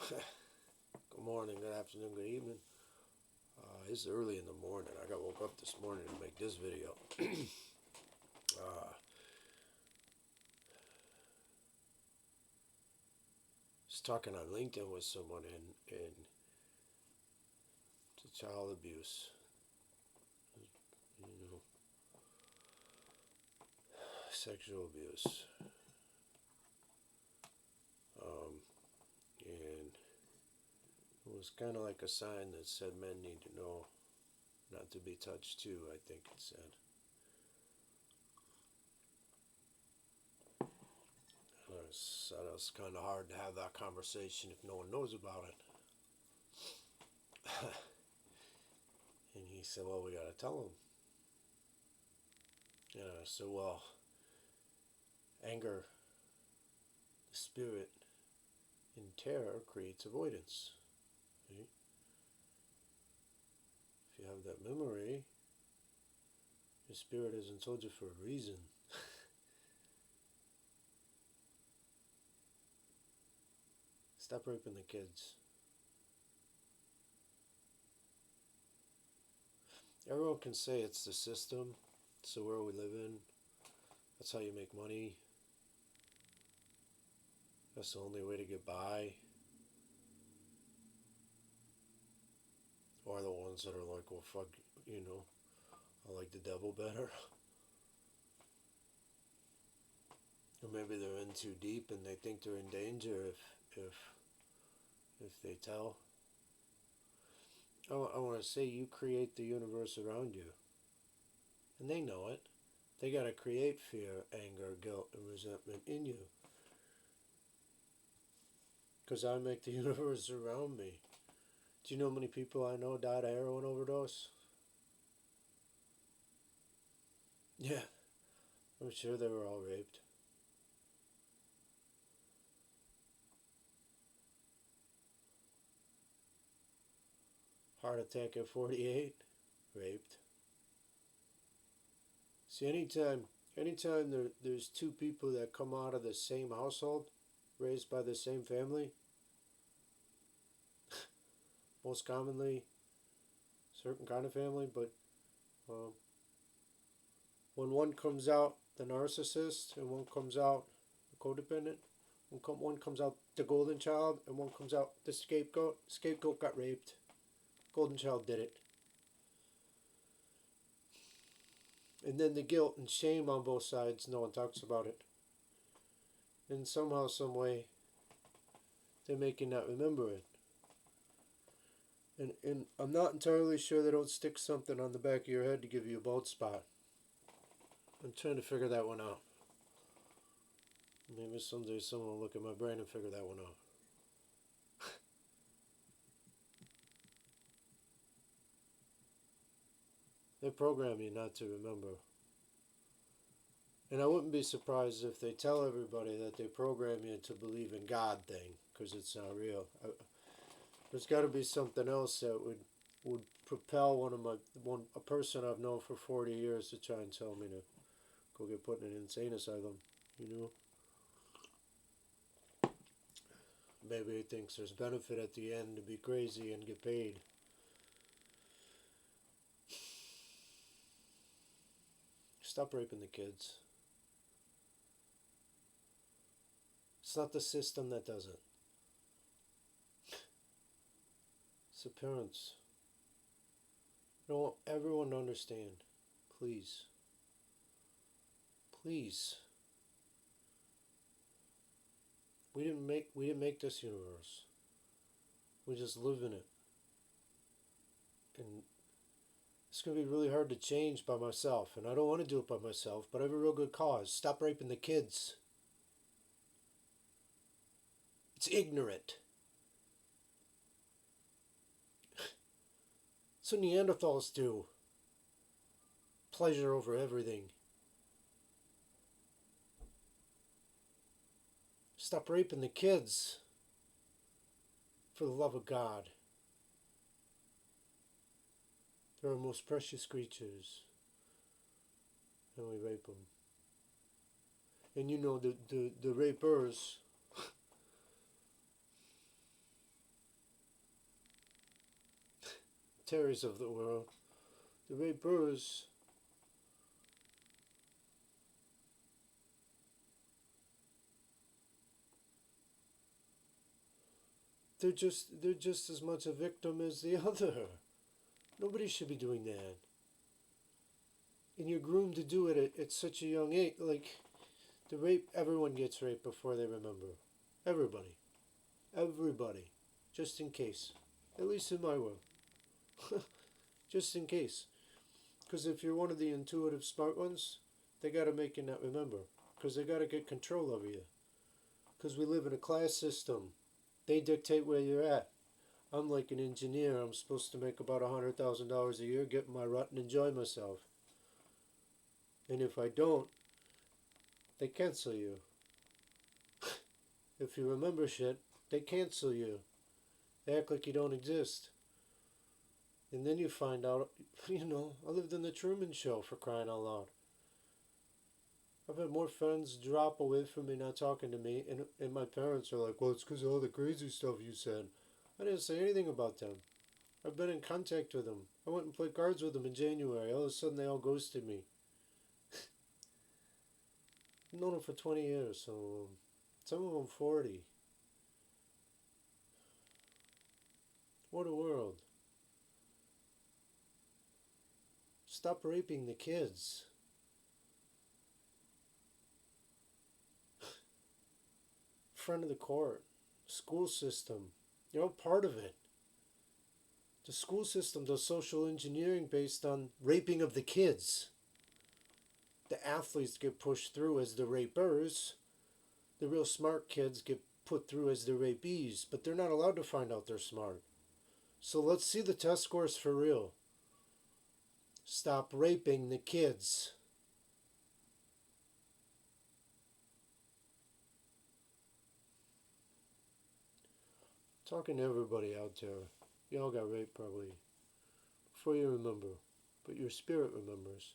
Good morning, good afternoon, good evening. It's early in the morning. I got woke up this morning to make this video. uh, was talking on LinkedIn with someone and it's child abuse, you know, sexual abuse. And it was kind of like a sign that said men need to know not to be touched too, I think it said. So it's kind of hard to have that conversation if no one knows about it. And he said, well, we got to tell them. So, well, anger, the spirit, and terror creates avoidance. Right? If you have that memory, your spirit hasn't told you for a reason. Stop raping the kids. Everyone can say it's the system, it's the world we live in, that's how you make money, that's the only way to get by. Or the ones that are like, well, fuck, I like the devil better. Or maybe they're in too deep and they think they're in danger if they tell. I want to say you create the universe around you. And they know it. They got to create fear, anger, guilt, and resentment in you. Because I make the universe around me. Do you know how many people I know died of heroin overdose? Yeah, I'm sure they were all raped. Heart attack at 48, raped. See, anytime there's two people that come out of the same household, raised by the same family, most commonly certain kind of family, but um, when one comes out the narcissist and one comes out the codependent, one comes out the golden child and one comes out the scapegoat. Scapegoat got raped. Golden child did it. And then the guilt and shame on both sides, no one talks about it. And somehow, some way, they make you not remember it. And I'm not entirely sure they don't stick something on the back of your head to give you a bald spot. I'm trying to figure that one out. Maybe someday someone will look at my brain and figure that one out. They program you not to remember. And I wouldn't be surprised if they tell everybody that they program you to believe in God thing, because it's not real. There's got to be something else that would propel a person I've known for 40 years to try and tell me to go get put in an insane asylum, you know? Maybe he thinks there's benefit at the end to be crazy and get paid. Stop raping the kids. It's not the system that does it. It's the parents. I want everyone to understand. Please. Please. We didn't make this universe. We just live in it. And it's going to be really hard to change by myself. And I don't want to do it by myself, but I have a real good cause. Stop raping the kids. It's ignorant. That's what Neanderthals do. Pleasure over everything. Stop raping the kids. For the love of God. They're our most precious creatures. And we rape them. And you know, the rapers, Terrys of the world, the rapers, they're just as much a victim as the other. Nobody should be doing that. And you're groomed to do it at such a young age. Like, the rape, everyone gets raped before they remember. Everybody. Everybody. Just in case. At least in my world. Just in case. Because if you're one of the intuitive smart ones, they got to make you not remember. Because they got to get control over you. Because we live in a class system. They dictate where you're at. I'm like an engineer. I'm supposed to make about $100,000 a year, get in my rut and enjoy myself. And if I don't, they cancel you. If you remember shit, they cancel you. They act like you don't exist. And then you find out, I lived in the Truman Show, for crying out loud. I've had more friends drop away from me, not talking to me, and my parents are like, well, it's because of all the crazy stuff you said. I didn't say anything about them. I've been in contact with them. I went and played cards with them in January. All of a sudden, they all ghosted me. I've known them for 20 years, so some of them 40. What a world. Stop raping the kids. Front of the court. School system. You're all part of it. The school system does social engineering based on raping of the kids. The athletes get pushed through as the rapers. The real smart kids get put through as the rapees, but they're not allowed to find out they're smart. So let's see the test scores for real. Stop raping the kids. Talking to everybody out there. Y'all got raped probably before you remember, but your spirit remembers.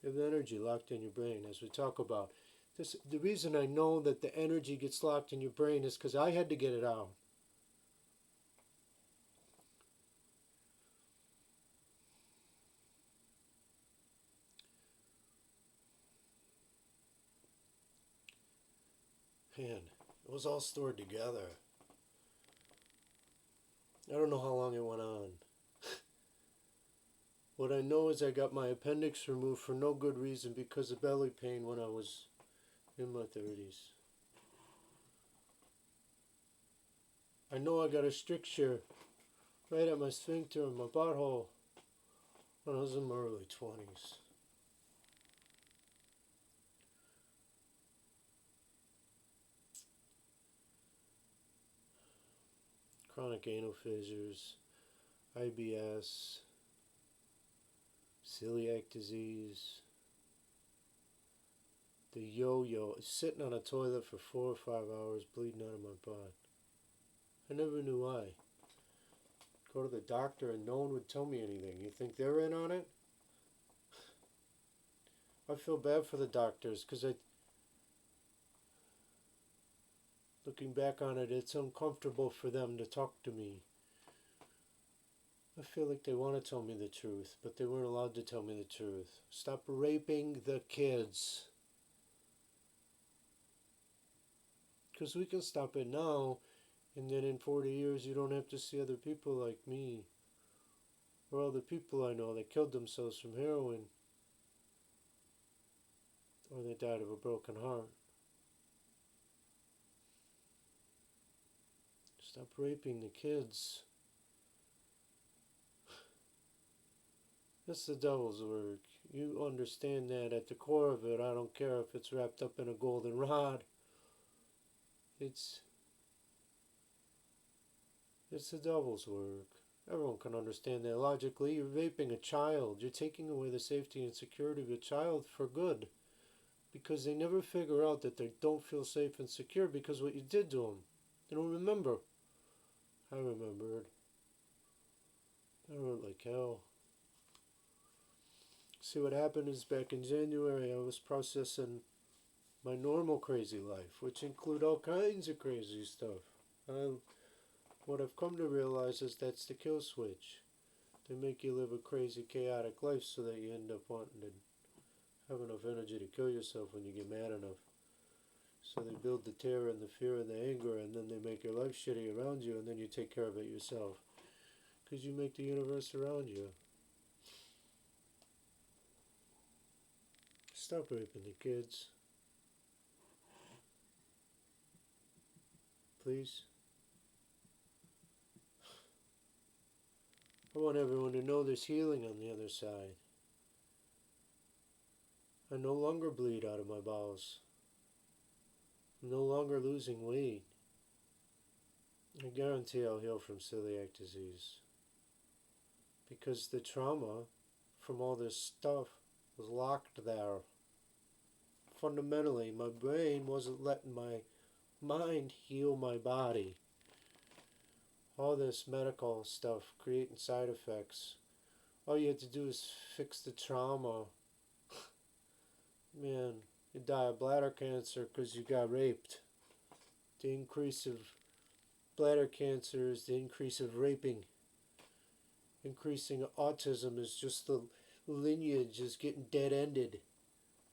You have the energy locked in your brain, as we talk about. The reason I know that the energy gets locked in your brain is because I had to get it out. Man, it was all stored together. I don't know how long it went on. What I know is I got my appendix removed for no good reason because of belly pain when I was in my 30s. I know I got a stricture right at my sphincter and my butthole when I was in my early 20s. Chronic anal fissures, IBS, celiac disease, the yo-yo, sitting on a toilet for 4 or 5 hours, bleeding out of my butt. I never knew why. Go to the doctor and no one would tell me anything. You think they're in on it? I feel bad for the doctors because looking back on it, it's uncomfortable for them to talk to me. I feel like they want to tell me the truth, but they weren't allowed to tell me the truth. Stop raping the kids. Because we can stop it now, and then in 40 years you don't have to see other people like me, or other people I know that killed themselves from heroin, or they died of a broken heart. Stop raping the kids. That's the devil's work. You understand that at the core of it. I don't care if it's wrapped up in a golden rod. It's the devil's work. Everyone can understand that logically. You're raping a child. You're taking away the safety and security of a child for good. Because they never figure out that they don't feel safe and secure because what you did to them. They don't remember. I remembered. I hurt like hell. See, what happened is back in January I was processing my normal crazy life, which include all kinds of crazy stuff. What I've come to realize is that's the kill switch. They make you live a crazy, chaotic life so that you end up wanting to have enough energy to kill yourself when you get mad enough. So they build the terror and the fear and the anger, and then they make your life shitty around you, and then you take care of it yourself. Because you make the universe around you. Stop raping the kids. Please. I want everyone to know there's healing on the other side. I no longer bleed out of my bowels. I'm no longer losing weight. I guarantee I'll heal from celiac disease. Because the trauma from all this stuff was locked there. Fundamentally, my brain wasn't letting my mind heal my body. All this medical stuff creating side effects. All you have to do is fix the trauma. Man, you die of bladder cancer because you got raped. The increase of bladder cancer is the increase of raping. Increasing autism is just the lineage is getting dead-ended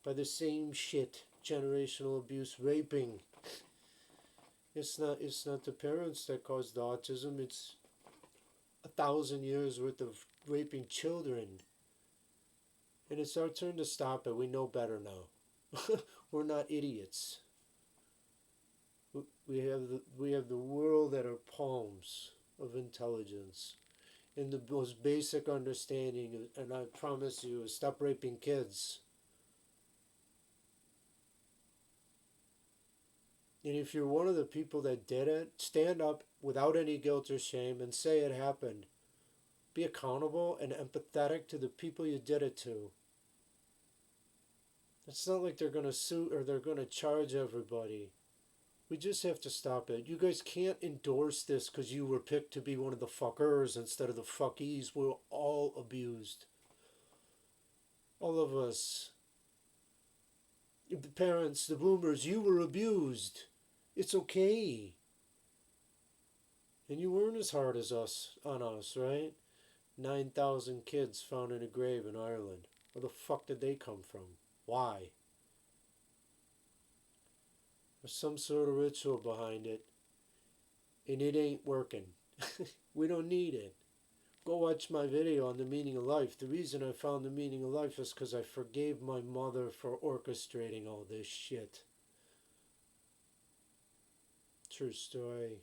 by the same shit. Generational abuse, raping. It's not the parents that caused the autism. It's 1,000 years worth of raping children. And it's our turn to stop it. We know better now. We're not idiots. We have the world at our palms of intelligence. And the most basic understanding, and I promise you, is stop raping kids. And if you're one of the people that did it, stand up without any guilt or shame and say it happened. Be accountable and empathetic to the people you did it to. It's not like they're going to sue or they're going to charge everybody. We just have to stop it. You guys can't endorse this because you were picked to be one of the fuckers instead of the fuckies. We're all abused. All of us. The parents, the boomers, you were abused. It's okay. And you weren't as hard as us, on us, right? 9,000 kids found in a grave in Ireland. Where the fuck did they come from? Why? There's some sort of ritual behind it. And it ain't working. We don't need it. Go watch my video on the meaning of life. The reason I found the meaning of life is because I forgave my mother for orchestrating all this shit. True story.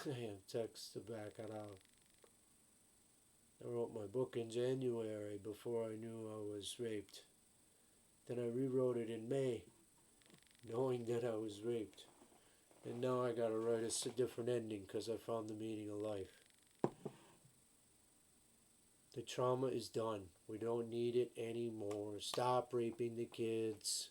I have text to back it up. I wrote my book in January before I knew I was raped. Then I rewrote it in May, knowing that I was raped. And now I gotta write a different ending because I found the meaning of life. The trauma is done. We don't need it anymore. Stop raping the kids.